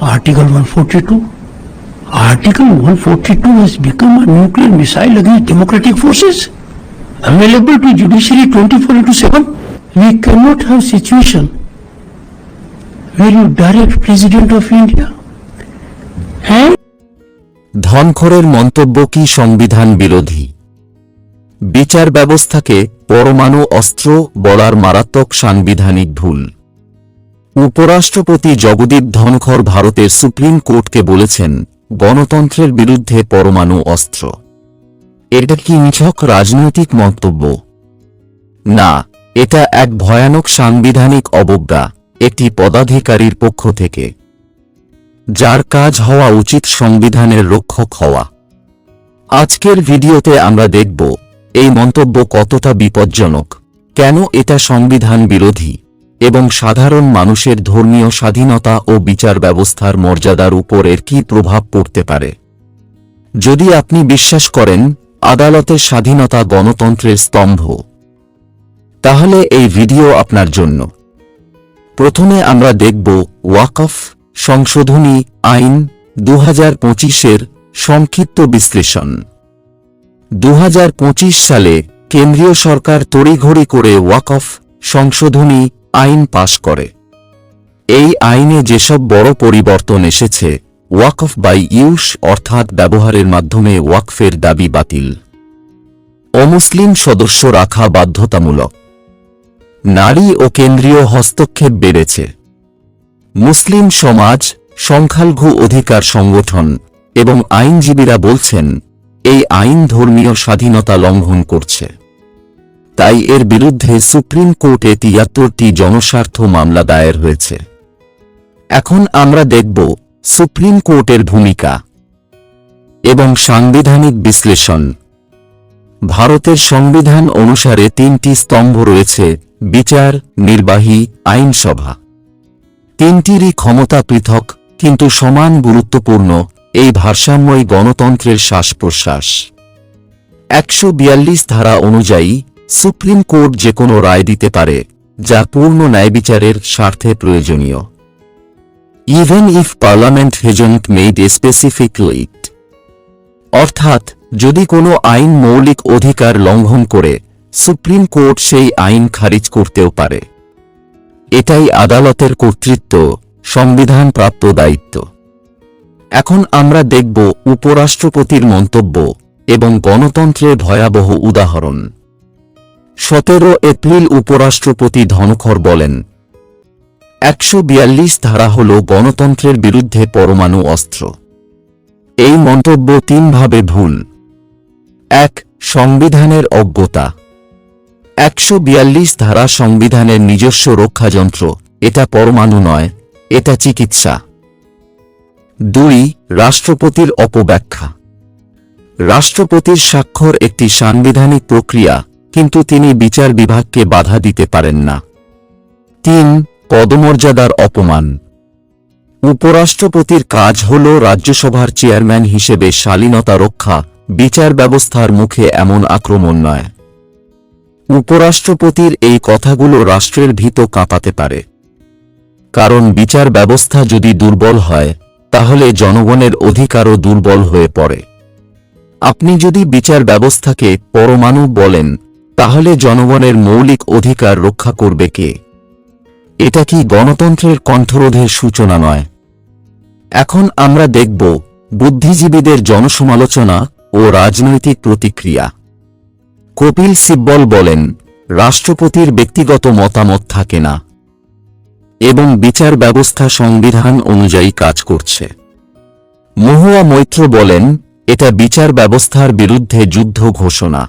Article 142. Article 142 has become a nuclear missile against democratic forces, available to judiciary 24/7. We cannot have situation where you direct President of India and ধনখড়ের মন্তব্য কি সংবিধান বিরোধী? বিচার ব্যবস্থাকে পরমাণু অস্ত্র বলার মারাত্মক সাংবিধানিক ভুল। উপরাষ্ট্রপতি জগদীপ ধনখড় ভারতের সুপ্রিম কোর্টকে বলেছেন, গণতন্ত্রের বিরুদ্ধে পরমাণু অস্ত্র। এটা কি নিছক রাজনৈতিক মন্তব্য? না, এটা এক ভয়ানক সাংবিধানিক অবজ্ঞা, একটি পদাধিকারীর পক্ষ থেকে, যার কাজ হওয়া উচিত সংবিধানের রক্ষক হওয়া। আজকের ভিডিওতে আমরা দেখব এই মন্তব্য কতটা বিপজ্জনক, কেন এটা সংবিধান বিরোধী, এবং সাধারণ মানুষের ধর্মীয় স্বাধীনতা ও বিচার ব্যবস্থার মর্যাদার উপর এর কী প্রভাব পড়তে পারে। যদি আপনি বিশ্বাস করেন আদালতের স্বাধীনতা গণতন্ত্রের স্তম্ভ, তাহলে এই ভিডিও আপনার জন্য। প্রথমে আমরা দেখব ওয়াকফ সংশোধনী আইন 2025-এর সংক্ষিপ্ত বিশ্লেষণ। 2025 সালে কেন্দ্রীয় সরকার তড়িঘড়ি করে ওয়াকফ সংশোধনী আইন পাশ করে। এই আইনে যেসব বড় পরিবর্তন এসেছে, ওয়াকফ বাই ইউস অর্থাৎ ব্যবহারের মাধ্যমে ওয়াকফের দাবি বাতিল, অমুসলিম সদস্য রাখা বাধ্যতামূলক, নারী ও কেন্দ্রীয় হস্তক্ষেপ বেড়েছে, মুসলিম সমাজ, সংখ্যালঘু অধিকার সংগঠন এবং আইনজীবীরা বলছেন এই আইন ধর্মীয় স্বাধীনতা লঙ্ঘন করছে। তাই এর বিরুদ্ধে সুপ্রিম কোর্টে 73টি জনস্বার্থ মামলা দায়ের হয়েছে। এখন আমরা দেখব সুপ্রিম কোর্টের ভূমিকা এবং সাংবিধানিক বিশ্লেষণ। ভারতের সংবিধান অনুসারে 3টি স্তম্ভ রয়েছে: বিচার, নির্বাহী, আইনসভা। তিনটিরই ক্ষমতা পৃথক কিন্তু সমান গুরুত্বপূর্ণ। এই ভারসাম্যই গণতন্ত্রের শ্বাস প্রশ্বাস। 142 ধারা অনুযায়ী সুপ্রিম কোর্ট যে কোনো রায় দিতে পারে যা পূর্ণ ন্যায়বিচারের স্বার্থে প্রয়োজনীয়। Even if parliament hasn't made a specific it, অর্থাৎ যদি কোনো আইন মৌলিক অধিকার লঙ্ঘন করে, সুপ্রিম কোর্ট সেই আইন খারিজ করতেও পারে। এটাই আদালতের কর্তৃত্ব, সংবিধান প্রাপ্ত দায়িত্ব। এখন আমরা দেখব উপরাষ্ট্রপতির মন্তব্য এবং গণতন্ত্রের ভয়াবহ উদাহরণ। 17 এপ্রিল উপরাষ্ট্রপতি ধনখড় বলেন, 142 ধারা হল গণতন্ত্রের বিরুদ্ধে পরমাণু অস্ত্র। এই মন্তব্য তিনভাবে ভুল। 1. সংবিধানের অজ্ঞতা। 142 ধারা সংবিধানের নিজস্ব রক্ষাযন্ত্র, এটা পরমাণু নয়, এটা চিকিৎসা। 2. রাষ্ট্রপতির অপব্যাখ্যা। রাষ্ট্রপতির স্বাক্ষর একটি সাংবিধানিক প্রক্রিয়া, কিন্তু তিনি বিচার বিভাগকে বাধা দিতে পারেন না। 3. পদমর্যাদার অপমান। উপরাষ্ট্রপতির কাজ হল রাজ্যসভার চেয়ারম্যান হিসেবে শালীনতা রক্ষা, বিচার ব্যবস্থার মুখে এমন আক্রমণ নয়। উপরাষ্ট্রপতির এই কথাগুলো রাষ্ট্রের ভিত কাঁপাতে পারে, কারণ বিচার ব্যবস্থা যদি দুর্বল হয় তাহলে জনগণের অধিকারও দুর্বল হয়ে পড়ে। আপনি যদি বিচার ব্যবস্থাকে পরমাণু বলেন, তাহলে জনগণের মৌলিক অধিকার রক্ষা করবে কে? এটা কি গণতন্ত্রের কণ্ঠরোধের সূচনা নয়? এখন আমরা দেখব বুদ্ধিজীবীদের জনসমালোচনা ও রাজনৈতিক প্রতিক্রিয়া। কপিল সিব্বল বলেন, রাষ্ট্রপতির ব্যক্তিগত মতামত থাকে না এবং বিচার ব্যবস্থা সংবিধান অনুযায়ী কাজ করছে। মহুয়া মৈত্র বলেন, এটা বিচার ব্যবস্থার বিরুদ্ধে যুদ্ধ ঘোষণা।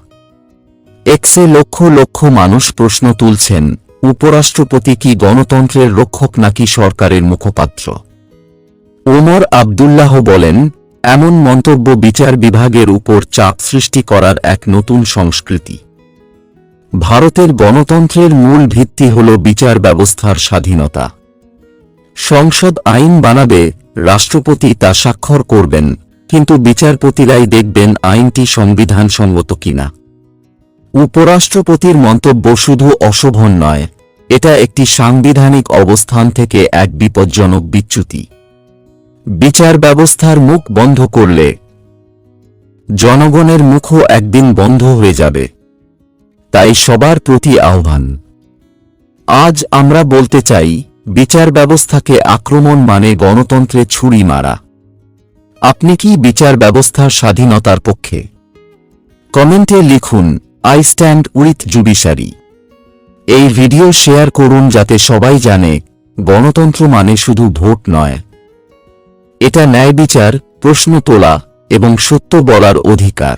এক্সে লক্ষ লক্ষ মানুষ প্রশ্ন তুলছেন, উপরাষ্ট্রপতি কি গণতন্ত্রের রক্ষক নাকি সরকারের মুখপাত্র? ওমর আবদুল্লাহ বলেন, এমন মন্তব্য বিচার বিভাগের উপর চাপ সৃষ্টি করার এক নতুন সংস্কৃতি। ভারতের গণতন্ত্রের মূল ভিত্তি হল বিচার ব্যবস্থার স্বাধীনতা। সংসদ আইন বানাবে, রাষ্ট্রপতি তা স্বাক্ষর করবেন, কিন্তু বিচারপতিরাই দেখবেন আইনটি সংবিধানসঙ্গত কিনা। উপরাষ্ট্রপতির মন্তব্য শুধু অশোভন নয়, এটা একটি সাংবিধানিক অবস্থান থেকে এক বিপজ্জনক বিচ্যুতি। বিচার ব্যবস্থার মুখ বন্ধ করলে জনগণের মুখও একদিন বন্ধ হয়ে যাবে। তাই সবার প্রতি আহ্বান, আজ আমরা বলতে চাই, বিচার ব্যবস্থাকে আক্রমণ মানে গণতন্ত্রে ছুরি মারা। আপনি কি বিচার ব্যবস্থার স্বাধীনতার পক্ষে? কমেন্টে লিখুন, আই স্ট্যান্ড উইথ জুডিশিয়ারি। এই ভিডিও শেয়ার করুন যাতে সবাই জানে, গণতন্ত্র মানে শুধু ভোট নয়, এটা ন্যায় বিচার, প্রশ্ন তোলা এবং সত্য বলার অধিকার।